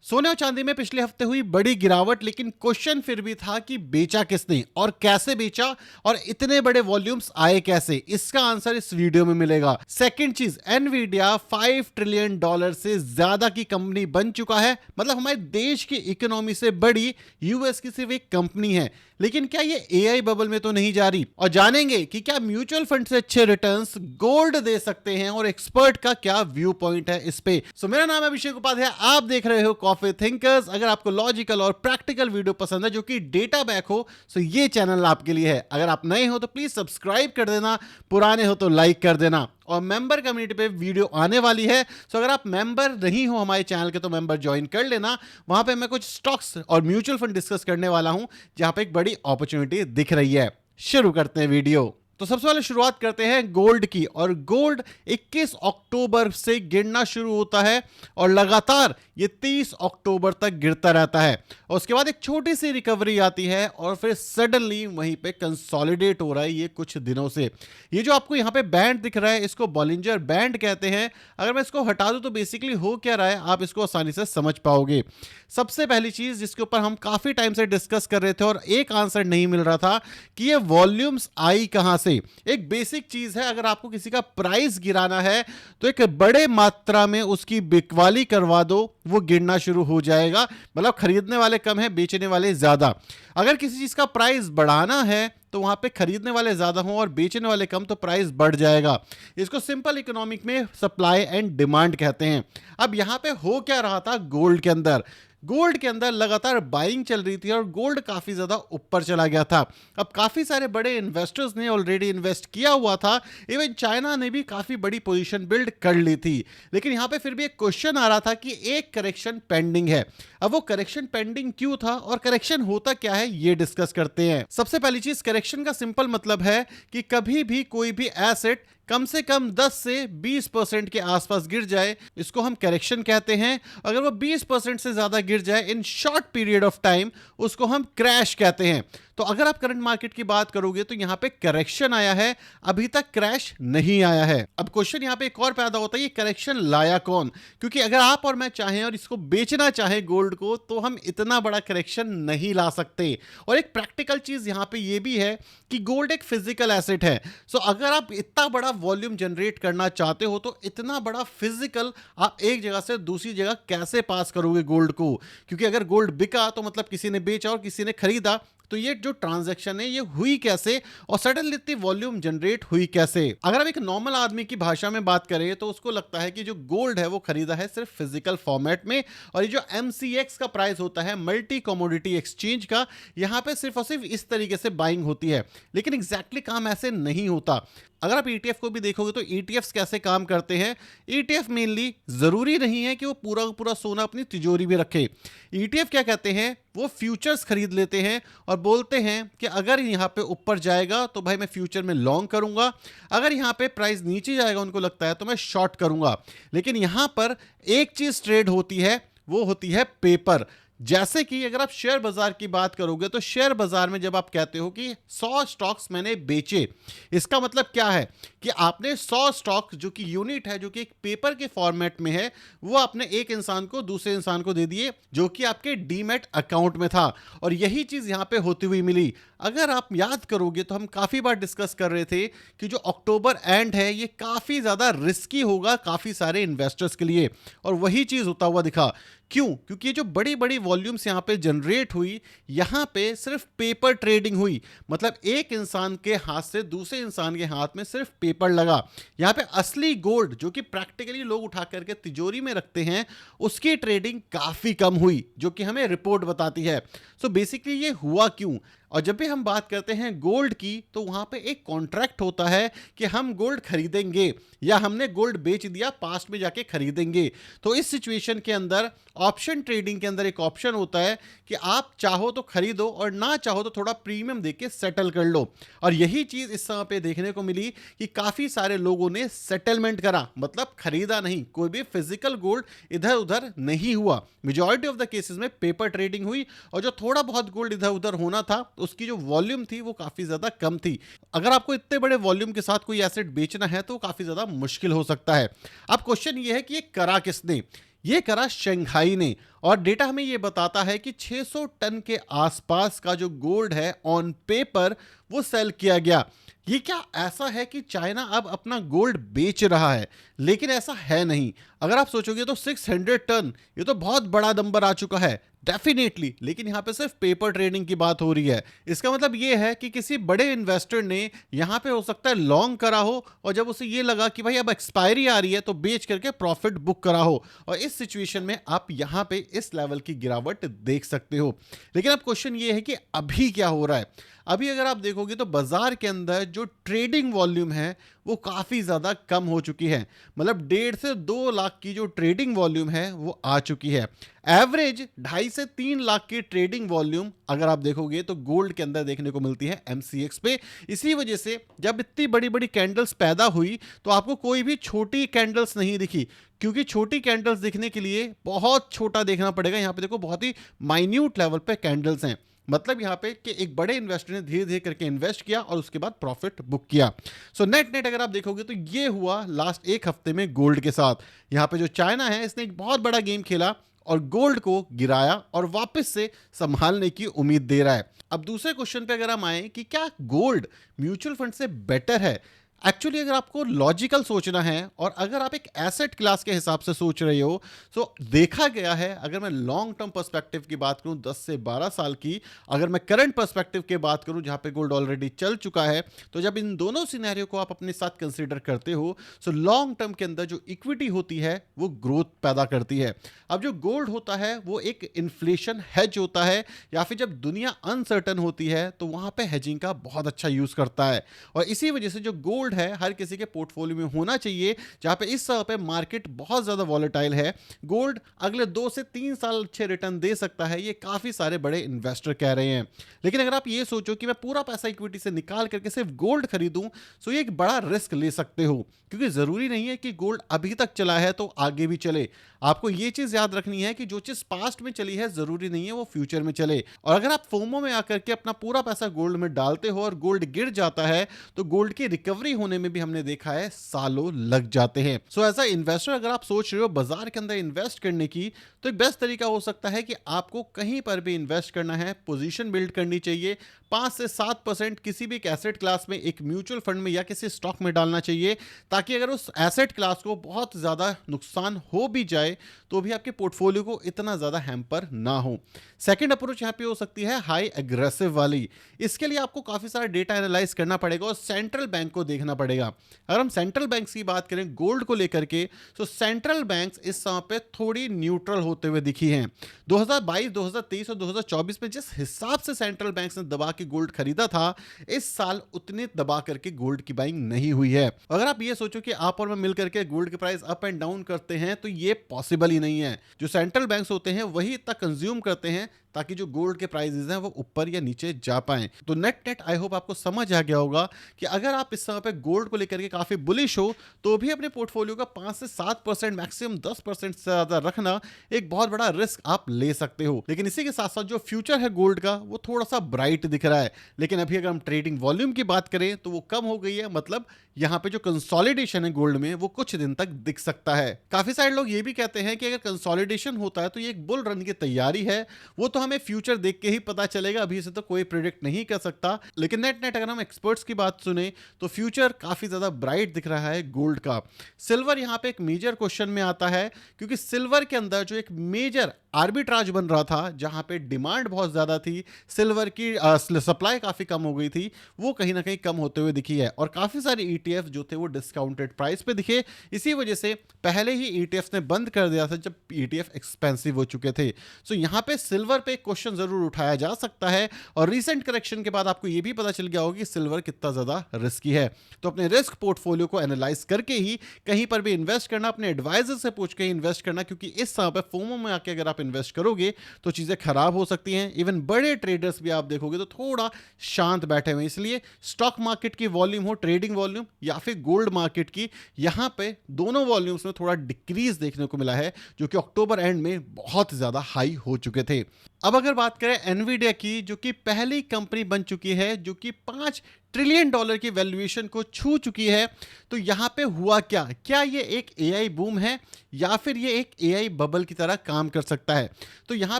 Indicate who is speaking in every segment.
Speaker 1: सोने और चांदी में पिछले हफ्ते हुई बड़ी गिरावट, लेकिन क्वेश्चन फिर भी था कि बेचा किसने और कैसे बेचा और इतने बड़े वॉल्यूम्स आए कैसे। इसका आंसर इस वीडियो में मिलेगा। सेकंड चीज, एनवीडिया $5 ट्रिलियन से ज्यादा की कंपनी बन चुका है, मतलब हमारे देश की इकोनॉमी से बड़ी यूएस की सिर्फ एक कंपनी है। लेकिन क्या ये एआई बबल में तो नहीं जा रही? और जानेंगे कि क्या म्यूचुअल फंड से अच्छे रिटर्न्स गोल्ड दे सकते हैं और एक्सपर्ट का क्या व्यू पॉइंट है इस पे। सो मेरा नाम है अभिषेक उपाध्याय, आप देख रहे हो कॉफी थिंकर्स। अगर आपको लॉजिकल और प्रैक्टिकल वीडियो पसंद है जो कि डेटा बैक हो, तो ये चैनल आपके लिए है। अगर आप नए हो तो प्लीज सब्सक्राइब कर देना, पुराने हो तो लाइक कर देना। और मेंबर कम्युनिटी पे वीडियो आने वाली है, सो अगर आप मेंबर नहीं हो हमारे चैनल के तो मेंबर ज्वाइन कर लेना। वहां पे मैं कुछ स्टॉक्स और म्यूचुअल फंड डिस्कस करने वाला हूं, जहां पे एक बड़ी अपॉर्चुनिटी दिख रही है। शुरू करते हैं वीडियो। तो सबसे पहले शुरुआत करते हैं गोल्ड की। और गोल्ड 21 अक्टूबर से गिरना शुरू होता है और लगातार ये 30 अक्टूबर तक गिरता रहता है। और उसके बाद एक छोटी सी रिकवरी आती है और फिर सडनली वहीं पे कंसोलिडेट हो रहा है ये कुछ दिनों से। ये जो आपको यहाँ पे बैंड दिख रहा है, इसको बॉलिंजर बैंड कहते हैं। अगर मैं इसको हटा दूं तो बेसिकली हो क्या रहा है, आप इसको आसानी से समझ पाओगे। सबसे पहली चीज जिसके ऊपर हम काफी टाइम से डिस्कस कर रहे थे और एक आंसर नहीं मिल रहा था कि ये वॉल्यूम्स आई कहां से। एक बेसिक चीज है, अगर आपको किसी का प्राइस गिराना है तो एक बड़े मात्रा में उसकी बिकवाली करवा दो, वो गिरना शुरू हो जाएगा। मतलब खरीदने वाले कम है, बेचने वाले ज्यादा। अगर किसी चीज का प्राइस बढ़ाना है तो वहां पे खरीदने वाले ज्यादा हों और बेचने वाले कम, तो प्राइस बढ़ जाएगा। इसको सिंपल इकोनॉमिक में सप्लाई एंड डिमांड कहते हैं। अब यहां पे हो क्या रहा था गोल्ड के अंदर? गोल्ड के अंदर लगातार बाइंग चल रही थी और गोल्ड काफी ज्यादा ऊपर चला गया था। अब काफी सारे बड़े इन्वेस्टर्स ने ऑलरेडी इन्वेस्ट किया हुआ था, इवन चाइना ने भी काफी बड़ी पोजीशन बिल्ड कर ली थी। लेकिन यहां पे फिर भी एक क्वेश्चन आ रहा था कि एक करेक्शन पेंडिंग है। अब वो करेक्शन पेंडिंग क्यों था और करेक्शन होता क्या है, ये डिस्कस करते हैं। सबसे पहली चीज, करेक्शन का सिंपल मतलब है कि कभी भी कोई भी एसेट कम से कम 10 से 20% के आसपास गिर जाए, इसको हम करेक्शन कहते हैं। अगर वो 20% से ज्यादा गिर जाए in short period of time, उसको हम क्रैश कहते हैं। तो अगर आप करंट मार्केट की बात करोगे तो यहां पे करेक्शन आया है, अभी तक क्रैश नहीं आया है। अब क्वेश्चन यहां पे एक और पैदा होता है, ये करेक्शन लाया कौन? क्योंकि अगर आप और मैं चाहें और इसको बेचना चाहें गोल्ड को, तो हम इतना बड़ा करेक्शन नहीं ला सकते। और एक प्रैक्टिकल चीज यहां पे ये भी है कि गोल्ड एक फिजिकल एसेट है। सो अगर आप इतना बड़ा वॉल्यूम जनरेट करना चाहते हो तो इतना बड़ा फिजिकल आप एक जगह से दूसरी जगह कैसे पास करोगे गोल्ड को? क्योंकि अगर गोल्ड बिका तो मतलब किसी ने बेचा और किसी ने खरीदा, तो ये जो ट्रांजैक्शन है ये हुई कैसे और सडनली इतनी वॉल्यूम जनरेट हुई कैसे? अगर आप एक नॉर्मल आदमी की भाषा में बात करें तो उसको लगता है कि जो गोल्ड है वो खरीदा है सिर्फ फिजिकल फॉर्मेट में, और ये जो एमसीएक्स का प्राइस होता है, मल्टी कमोडिटी एक्सचेंज का, यहां पे सिर्फ और सिर्फ इस तरीके से बाइंग होती है। लेकिन एग्जैक्टली काम ऐसे नहीं होता। अगर आप ईटीएफ को भी देखोगे तो ईटीएफ्स कैसे काम करते हैं? ईटीएफ मेनली जरूरी नहीं है कि वो पूरा पूरा सोना अपनी तिजोरी में रखे। ईटीएफ क्या कहते हैं, वो फ्यूचर्स खरीद लेते हैं और बोलते हैं कि अगर यहाँ पे ऊपर जाएगा तो भाई मैं फ्यूचर में लॉन्ग करूंगा, अगर यहाँ पे प्राइस नीचे जाएगा उनको लगता है तो मैं शॉर्ट करूंगा। लेकिन यहाँ पर एक चीज ट्रेड होती है, वो होती है पेपर। जैसे कि अगर आप शेयर बाजार की बात करोगे तो शेयर बाजार में जब आप कहते हो कि 100 स्टॉक्स मैंने बेचे, इसका मतलब क्या है कि आपने 100 स्टॉक, जो कि यूनिट है, जो कि एक पेपर के फॉर्मेट में है, वो आपने एक इंसान को दूसरे इंसान को दे दिए जो कि आपके डीमैट अकाउंट में था। और यही चीज यहां पे होती हुई मिली। अगर आप याद करोगे तो हम काफी बार डिस्कस कर रहे थे कि जो अक्टूबर एंड है ये काफी ज्यादा रिस्की होगा काफी सारे इन्वेस्टर्स के लिए, और वही चीज होता हुआ दिखा। क्यों? क्योंकि ये जो बड़ी बड़ी वॉल्यूम्स यहां पे जनरेट हुई, यहां पे सिर्फ पेपर ट्रेडिंग हुई। मतलब एक इंसान के हाथ से दूसरे इंसान के हाथ में सिर्फ पेपर लगा। यहां पे असली गोल्ड, जो कि प्रैक्टिकली लोग उठा करके तिजोरी में रखते हैं, उसकी ट्रेडिंग काफी कम हुई, जो कि हमें रिपोर्ट बताती है। सो बेसिकली ये हुआ क्यों? और जब भी हम बात करते हैं गोल्ड की तो वहां पे एक कॉन्ट्रैक्ट होता है कि हम गोल्ड खरीदेंगे या हमने गोल्ड बेच दिया, पास्ट में जाके खरीदेंगे। तो इस सिचुएशन के अंदर ऑप्शन ट्रेडिंग के अंदर एक ऑप्शन होता है कि आप चाहो तो खरीदो और ना चाहो तो थोड़ा प्रीमियम देके सेटल कर लो। और यही चीज इस समय पे देखने को मिली कि काफी सारे लोगों ने सेटलमेंट करा, मतलब खरीदा नहीं, कोई भी फिजिकल गोल्ड इधर उधर नहीं हुआ। मेजॉरिटी ऑफ द केसेस में पेपर ट्रेडिंग हुई और जो थोड़ा बहुत गोल्ड इधर उधर होना था उसकी जो वॉल्यूम थी वो काफी ज्यादा कम थी। अगर आपको इतने बड़े वॉल्यूम के साथ कोई एसेट बेचना है तो काफी ज्यादा मुश्किल हो सकता है। अब क्वेश्चन ये है कि ये करा किसने? ये करा शंघाई ने, और डेटा हमें ये बताता है कि 600 टन के आसपास का जो गोल्ड है ऑन पेपर वो सेल किया गया। ये क्या ऐसा है कि चाइना अब अपना गोल्ड बेच रहा है? लेकिन ऐसा है नहीं। अगर आप सोचोगे तो 600 टन ये तो बहुत बड़ा नंबर आ चुका है डेफिनेटली, लेकिन यहाँ पे सिर्फ पेपर ट्रेडिंग की बात हो रही है। इसका मतलब ये है कि किसी बड़े इन्वेस्टर ने यहाँ पे हो सकता है लॉन्ग करा हो, और जब उसे ये लगा कि भाई अब एक्सपायरी आ रही है तो बेच करके प्रॉफिट बुक करा हो, और इस सिचुएशन में आप यहाँ पे इस लेवल की गिरावट देख सकते हो। लेकिन अब क्वेश्चन ये है कि अभी क्या हो रहा है। अभी अगर आप देखोगे तो बाजार के अंदर जो ट्रेडिंग वॉल्यूम है वो काफ़ी ज़्यादा कम हो चुकी है। मतलब 1.5 से 2 लाख की जो ट्रेडिंग वॉल्यूम है वो आ चुकी है। एवरेज 2.5 से 3 लाख की ट्रेडिंग वॉल्यूम अगर आप देखोगे तो गोल्ड के अंदर देखने को मिलती है MCX पे। इसी वजह से जब इतनी बड़ी बड़ी कैंडल्स पैदा हुई तो आपको कोई भी छोटी कैंडल्स नहीं दिखी, क्योंकि छोटी कैंडल्स दिखने के लिए बहुत छोटा देखना पड़ेगा। यहाँ पे देखो बहुत ही माइन्यूट लेवल पे कैंडल्स हैं। मतलब यहाँ पे कि एक बड़े इन्वेस्टर ने धीरे धीरे करके इन्वेस्ट किया और उसके बाद प्रॉफिट बुक किया। सो नेट नेट अगर आप देखोगे तो ये हुआ लास्ट एक हफ्ते में गोल्ड के साथ। यहाँ पे जो चाइना है इसने एक बहुत बड़ा गेम खेला और गोल्ड को गिराया और वापस से संभालने की उम्मीद दे रहा है। अब दूसरे क्वेश्चन पे अगर हम आए कि क्या गोल्ड म्यूचुअल फंड से बेटर है, एक्चुअली अगर आपको लॉजिकल सोचना है और अगर आप एक एसेट क्लास के हिसाब से सोच रहे हो तो देखा गया है, अगर मैं लॉन्ग टर्म पर्सपेक्टिव की बात करूं 10 से 12 साल की, अगर मैं करंट पर्सपेक्टिव की बात करूं जहां पे गोल्ड ऑलरेडी चल चुका है, तो जब इन दोनों सिनेरियो को आप अपने साथ कंसीडर करते हो तो लॉन्ग टर्म के अंदर जो इक्विटी होती है वो ग्रोथ पैदा करती है। अब जो गोल्ड होता है वो एक इन्फ्लेशन हेज होता है, या फिर जब दुनिया अनसर्टन होती है तो वहां पे हेजिंग का बहुत अच्छा यूज करता है। और इसी वजह से जो गोल्ड है हर किसी के पोर्टफोलियो में होना चाहिए। जहां पे इस समय पे मार्केट बहुत ज्यादा वॉलेटाइल है, गोल्ड अगले 2 से 3 साल अच्छे रिटर्न दे सकता है, ये काफी सारे बड़े इन्वेस्टर कह रहे हैं। लेकिन अगर आप ये सोचो कि मैं पूरा पैसा इक्विटी से निकाल करके सिर्फ गोल्ड खरीदूं तो ये एक बड़ा रिस्क ले सकते हो, क्योंकि जरूरी नहीं है कि गोल्ड अभी तक चला है तो आगे भी चले। आपको ये चीज याद रखनी है कि जो चीज पास्ट में चली है जरूरी नहीं है वो फ्यूचर में चले। और अगर आप फोमो में आकर के अपना पूरा पैसा गोल्ड में डालते हो और गोल्ड गिर जाता है तो गोल्ड की रिकवरी होने में भी हमने देखा है सालों लग जाते हैं। सो एज अ इन्वेस्टर अगर आप सोच रहे हो बाजार के अंदर इन्वेस्ट करने की, तो एक बेस्ट तरीका हो सकता है कि आपको कहीं पर भी इन्वेस्ट करना है, पोजीशन बिल्ड करनी चाहिए। 5 से 7% किसी भी एक एसेट क्लास में, एक म्यूचुअल फंड में या किसी स्टॉक में डालना चाहिए, ताकि अगर उस एसेट क्लास को बहुत ज्यादा नुकसान हो भी जाए तो भी आपके पोर्टफोलियो को इतना ज्यादा हैम्पर ना हो। सेकंड अप्रोच यहाँ पे हो सकती है हाई एग्रेसिव वाली। इसके लिए आपको काफी सारा डेटा एनालाइज करना पड़ेगा और सेंट्रल बैंक को देखना पड़ेगा। अगर हम सेंट्रल बैंक्स की बात करें गोल्ड को लेकर के, तो सेंट्रल बैंक्स इस समय पे थोड़ी न्यूट्रल होते हुए दिखी हैं। 2022, 2023 और 2024 में जिस हिसाब से सेंट्रल बैंक्स ने दबा के गोल्ड खरीदा था, इस साल उतने दबा करके गोल्ड की बाइंग नहीं हुई है। अगर आप ये सोचो कि आप और मैं मिलकर के गोल्ड के प्राइस अप एंड डाउन करते हैं तो ये पॉसिबल ही नहीं है। जो सेंट्रल बैंक्स होते हैं वही इतना कंज्यूम करते हैं ताकि जो गोल्ड के प्राइसेस हैं वो ऊपर या नीचे जा पाएं। तो नेट नेट आई होप आपको समझ आ गया होगा कि अगर आप इस समय पे गोल्ड को लेकर के काफी बुलिश हो तो भी अपने पोर्टफोलियो का 5 से 7% मैक्सिमम 10% से ज्यादा रखना एक बहुत बड़ा रिस्क आप ले सकते हो। लेकिन इसी के साथ साथ जो फ्यूचर है गोल्ड का वो थोड़ा सा ब्राइट दिख रहा है। लेकिन अभी अगर हम ट्रेडिंग वॉल्यूम की बात करें तो वो कम हो गई है। मतलब यहाँ पे जो कंसोलिडेशन है गोल्ड में वो कुछ दिन तक दिख सकता है। काफी सारे लोग ये भी कहते हैं कि अगर कंसोलिडेशन होता है तो ये एक बुल रन की तैयारी है। वो तो हमें फ्यूचर देख के ही पता चलेगा, अभी से तो कोई प्रेडिक्ट नहीं कर सकता। लेकिन नेट नेट अगर हम एक्सपर्ट्स की बात सुने तो फ्यूचर काफी ज्यादा ब्राइट दिख रहा है गोल्ड का। सिल्वर यहाँ पे एक मेजर क्वेश्चन में आता है, क्योंकि सिल्वर के अंदर जो एक मेजर आर्बिट्राज बन रहा था जहां पे डिमांड बहुत ज्यादा थी, सिल्वर की सप्लाई काफी कम हो गई थी, वो कहीं ना कहीं कम होते हुए दिखी है। और काफी सारे ईटीएफ जो थे वो डिस्काउंटेड प्राइस पे दिखे। इसी वजह से पहले ही ईटीएफ ने बंद कर दिया था जब ईटीएफ एक्सपेंसिव हो चुके थे। सो यहाँ पे सिल्वर पे क्वेश्चन जरूर उठाया जा सकता है। और रीसेंट करेक्शन के बाद आपको यह भी पता चल गया होगा कि सिल्वर कितना ज्यादा रिस्की है। तो अपने रिस्क पोर्टफोलियो को एनालाइज करके ही कहीं पर भी इन्वेस्ट करना, अपने एडवाइजर से पूछ के ही इन्वेस्ट करना, क्योंकि इस समय पे फोमो में आके अगर आप इन्वेस्ट करोगे तो चीजें खराब हो सकती हैं। इवन बड़े ट्रेडर्स भी आप देखोगे तो थोड़ा शांत बैठे हुए। इसलिए स्टॉक मार्केट की वॉल्यूम हो, ट्रेडिंग वॉल्यूम, या फिर गोल्ड मार्केट की, यहां पे दोनों वॉल्यूम्स में थोड़ा डिक्रीज देखने को मिला है, जो कि अक्टूबर एंड में बहुत ज्यादा हाई हो चुके थे। अब अगर बात करें एनवीडिया की, जो कि पहली कंपनी बन चुकी है जो कि $5 ट्रिलियन डॉलर की वैल्यूएशन को छू चुकी है। तो यहाँ पे हुआ क्या, क्या ये एक एआई बूम है या फिर ये एक एआई बबल की तरह काम कर सकता है? तो यहाँ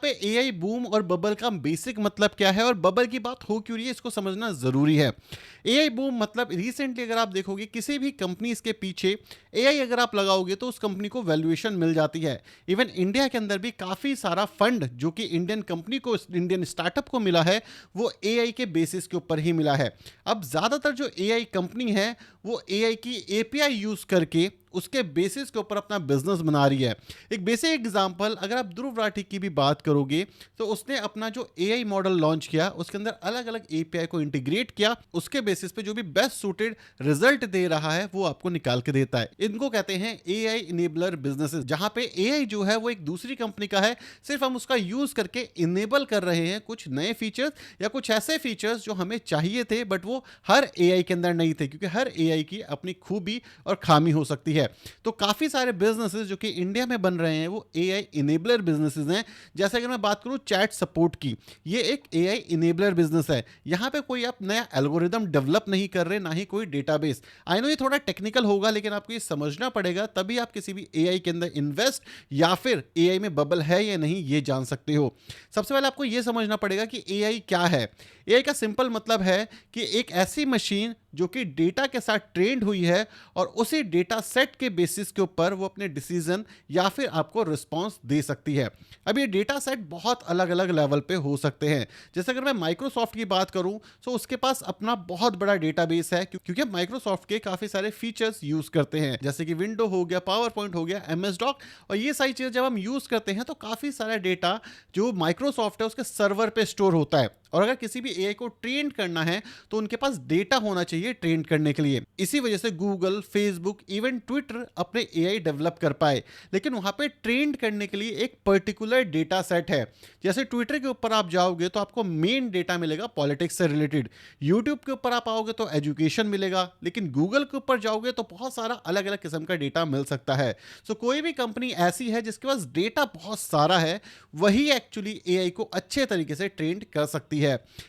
Speaker 1: पे एआई बूम और बबल का बेसिक मतलब क्या है और बबल की बात हो क्यों रही है, इसको समझना जरूरी है। एआई बूम मतलब रिसेंटली अगर आप देखोगे किसी भी कंपनी इसके पीछे एआई अगर आप लगाओगे तो उस कंपनी को वैल्यूएशन मिल जाती है। इवन इंडिया के अंदर भी काफी सारा फंड जो कि इंडियन कंपनी को, इंडियन स्टार्टअप को मिला है, वो एआई के बेसिस के ऊपर ही मिला है। अब ज्यादातर जो एआई कंपनी है वो एआई की एपीआई यूज करके उसके बेसिस के ऊपर अपना बिजनेस बना रही है। एक बेसिक एग्जांपल अगर आप ध्रुव राठी की भी बात करोगे तो उसने अपना जो एआई मॉडल लॉन्च किया उसके अंदर अलग अलग एपीआई को इंटीग्रेट किया, उसके बेसिस पे जो भी बेस्ट सूटेड रिजल्ट दे रहा है वो आपको निकाल के देता है। इनको कहते हैं एआई इनेबलर बिजनेसेस, जहां पे एआई जो है वो एक दूसरी कंपनी का है, सिर्फ हम उसका यूज करके इनेबल कर रहे हैं कुछ नए फीचर्स या कुछ ऐसे फीचर्स जो हमें चाहिए थे बट वो हर एआई के अंदर नहीं थे, क्योंकि हर एआई की अपनी खूबी और खामी हो सकती है। तो काफी सारे बिजनेसेस जो कि इंडिया में बन रहे हैं वो एआई इनेबलर बिजनेसेस हैं। जैसे अगर मैं बात करूं चैट सपोर्ट की, ये एक एआई इनेबलर बिजनेस है। यहां पे कोई आप नया एल्गोरिदम डेवलप नहीं कर रहे, ना ही कोई डेटाबेस। आई नो ये थोड़ा टेक्निकल होगा लेकिन आपको ये समझना पड़ेगा, तभी आप किसी भी एआई के अंदर इन्वेस्ट या फिर एआई में बबल है या नहीं ये जान सकते हो। सबसे पहले आपको ये समझना पड़ेगा कि एआई क्या है। एआई का सिंपल मतलब है कि एक ऐसी मशीन जो कि डेटा के साथ ट्रेंड हुई है और उसी डेटा सेट के बेसिस के ऊपर वो अपने डिसीजन या फिर आपको रिस्पांस दे सकती है। अब ये डेटा सेट बहुत अलग अलग लेवल पे हो सकते हैं। जैसे अगर मैं माइक्रोसॉफ्ट की बात करूं तो उसके पास अपना बहुत बड़ा डेटाबेस है, क्योंकि माइक्रोसॉफ्ट के काफी सारे फीचर्स यूज करते हैं, जैसे कि विंडो हो गया, पावर पॉइंट हो गया, एमएस डॉक, और ये सारी चीजें जब हम यूज करते हैं तो काफी सारा डेटा जो माइक्रोसॉफ्ट है उसके सर्वर पे स्टोर होता है। और अगर किसी भी एआई को ट्रेन करना है तो उनके पास डेटा होना चाहिए ट्रेन करने के लिए। इसी वजह से गूगल, फेसबुक, इवन ट्विटर अपने एआई डेवलप कर पाए, लेकिन वहां पे ट्रेन करने के लिए एक पर्टिकुलर डेटा सेट है। जैसे ट्विटर के ऊपर आप जाओगे तो आपको मेन डेटा मिलेगा पॉलिटिक्स से रिलेटेड, यूट्यूब के ऊपर आप आओगे तो एजुकेशन मिलेगा, लेकिन गूगल के ऊपर जाओगे तो बहुत सारा अलग अलग किस्म का डेटा मिल सकता है। सो कोई भी कंपनी ऐसी है जिसके पास डेटा बहुत सारा है, वही एक्चुअली एआई को अच्छे तरीके से ट्रेन कर सकती है।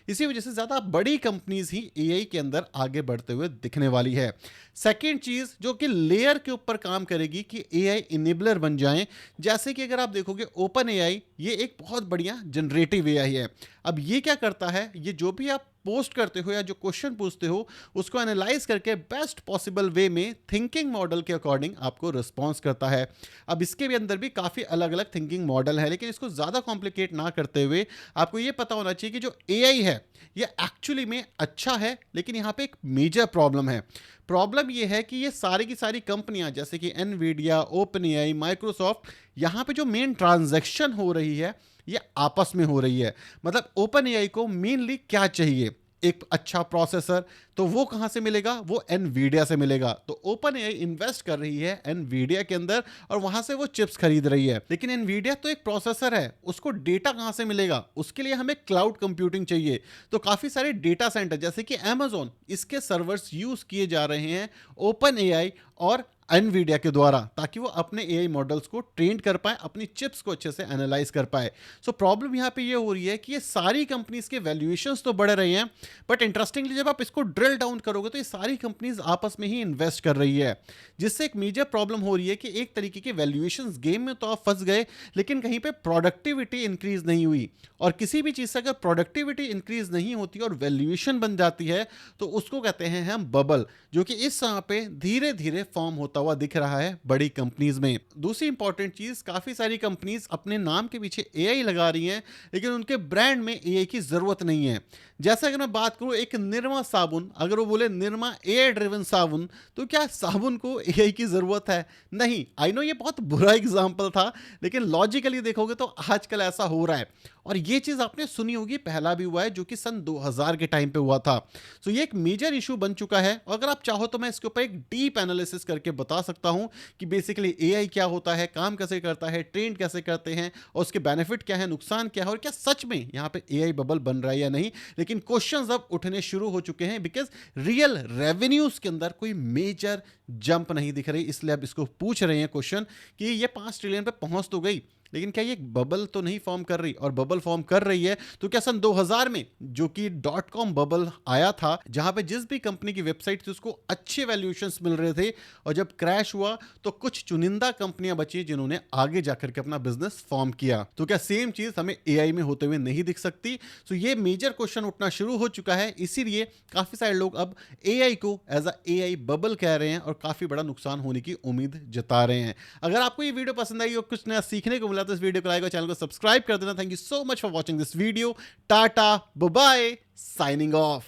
Speaker 1: इसी वजह से ज्यादा बड़ी कंपनीज ही एआई के अंदर आगे बढ़ते हुए दिखने वाली है। सेकेंड चीज जो कि लेयर के ऊपर काम करेगी कि एआई इनेबलर बन जाएं, जैसे कि अगर आप देखोगे ओपन एआई ये एक बहुत बढ़िया जनरेटिव एआई है। अब ये क्या करता है, ये जो भी आप पोस्ट करते हो या जो क्वेश्चन पूछते हो उसको एनालाइज करके बेस्ट पॉसिबल वे में थिंकिंग मॉडल के अकॉर्डिंग आपको रिस्पॉन्स करता है। अब इसके भी अंदर भी काफ़ी अलग अलग थिंकिंग मॉडल है, लेकिन इसको ज़्यादा कॉम्प्लिकेट ना करते हुए आपको ये पता होना चाहिए कि जो एआई है ये एक्चुअली में अच्छा है, लेकिन यहाँ पे एक मेजर प्रॉब्लम है। प्रॉब्लम ये है कि ये सारी की सारी कंपनियां जैसे कि एनवीडिया, ओपन एआई, माइक्रोसॉफ्ट, यहाँ पे जो मेन ट्रांजैक्शन हो रही है ये आपस में हो रही है। मतलब ओपन एआई को मेनली क्या चाहिए, एक अच्छा प्रोसेसर, तो वो कहां से मिलेगा, वो एनवीडिया से मिलेगा। तो ओपन एआई इन्वेस्ट कर रही है एनवीडिया के अंदर और वहां से वो चिप्स खरीद रही है, लेकिन एनवीडिया तो एक प्रोसेसर है, उसको डेटा कहां से मिलेगा, उसके लिए हमें क्लाउड कंप्यूटिंग चाहिए। तो काफी सारे डेटा सेंटर जैसे कि Amazon, इसके सर्वर्स यूज किए जा रहे हैं ओपन एआई और एनवीडिया के द्वारा, ताकि वो अपने एआई मॉडल्स को ट्रेन कर पाए, अपनी चिप्स को अच्छे से एनालाइज कर पाए। सो प्रॉब्लम यहाँ पे ये हो रही है कि ये सारी कंपनीज के वैल्यूएशंस तो बढ़ रही हैं, बट इंटरेस्टिंगली जब आप इसको ड्रिल डाउन करोगे तो ये सारी कंपनीज आपस में ही इन्वेस्ट कर रही है, जिससे एक मेजर प्रॉब्लम हो रही है कि एक तरीके के वैल्यूएशंस गेम में तो आप फंस गए, लेकिन कहीं पे प्रोडक्टिविटी इंक्रीज नहीं हुई। और किसी भी चीज से अगर प्रोडक्टिविटी इंक्रीज नहीं होती और वैल्यूएशन बन जाती है तो उसको कहते हैं हम बबल, जो कि इस समय पे धीरे धीरे फॉर्म होता हुआ दिख रहा है बड़ी कंपनीज में। दूसरी इंपॉर्टेंट चीज, काफी सारी कंपनीज अपने नाम के पीछे एआई लगा रही हैं, लेकिन उनके ब्रांड में एआई की जरूरत नहीं है। जैसे अगर मैं बात करूं एक निरमा साबुन, अगर वो बोले निरमा एआई ड्रिवन साबुन, तो क्या साबुन को एआई की जरूरत है? नहीं। आई नो ये बहुत बुरा एग्जांपल था, लेकिन लॉजिकली देखोगे तो आजकल ऐसा हो रहा है। और ये चीज आपने सुनी होगी, पहला भी हुआ है जो कि सन 2000 के टाइम पे हुआ था। सो ये एक मेजर इशू बन चुका है, और अगर आप चाहो तो मैं इसके ऊपर एक डीप एनालिसिस करके बता सकता हूं कि बेसिकली एआई क्या होता है, काम कैसे करता है, ट्रेंड कैसे करते हैं, और उसके बेनिफिट क्या है, नुकसान क्या है, और क्या सच में यहाँ पे एआई बबल बन रहा है या नहीं। लेकिन क्वेश्चंस अब उठने शुरू हो चुके हैं, बिकॉज रियल रेवेन्यूज के अंदर कोई मेजर जंप नहीं दिख रही, इसलिए अब इसको पूछ रहे हैं क्वेश्चन कि ये 5 ट्रिलियन पे पहुंच तो गई, लेकिन क्या ये एक बबल तो नहीं फॉर्म कर रही? और बबल फॉर्म कर रही है तो क्या सन 2000 में जो कि डॉट कॉम बबल आया था, जहां पे जिस भी कंपनी की वेबसाइट थी उसको अच्छे वैल्यूएशंस मिल रहे थे, और जब क्रैश हुआ तो कुछ चुनिंदा कंपनियां बची जिन्होंने आगे जाकर के अपना बिजनेस फॉर्म किया। तो क्या सेम चीज हमें एआई में होते हुए नहीं दिख सकती? तो ये मेजर क्वेश्चन उठना शुरू हो चुका है, इसीलिए काफी सारे लोग अब एआई को एज अ एआई बबल कह रहे हैं और काफी बड़ा नुकसान होने की उम्मीद जता रहे हैं। अगर आपको ये वीडियो पसंद आई और कुछ नया सीखने को मिला तो इस वीडियो को लाइक और चैनल को सब्सक्राइब कर देना। Thank you so much for watching this video. Tata bye bye, signing of.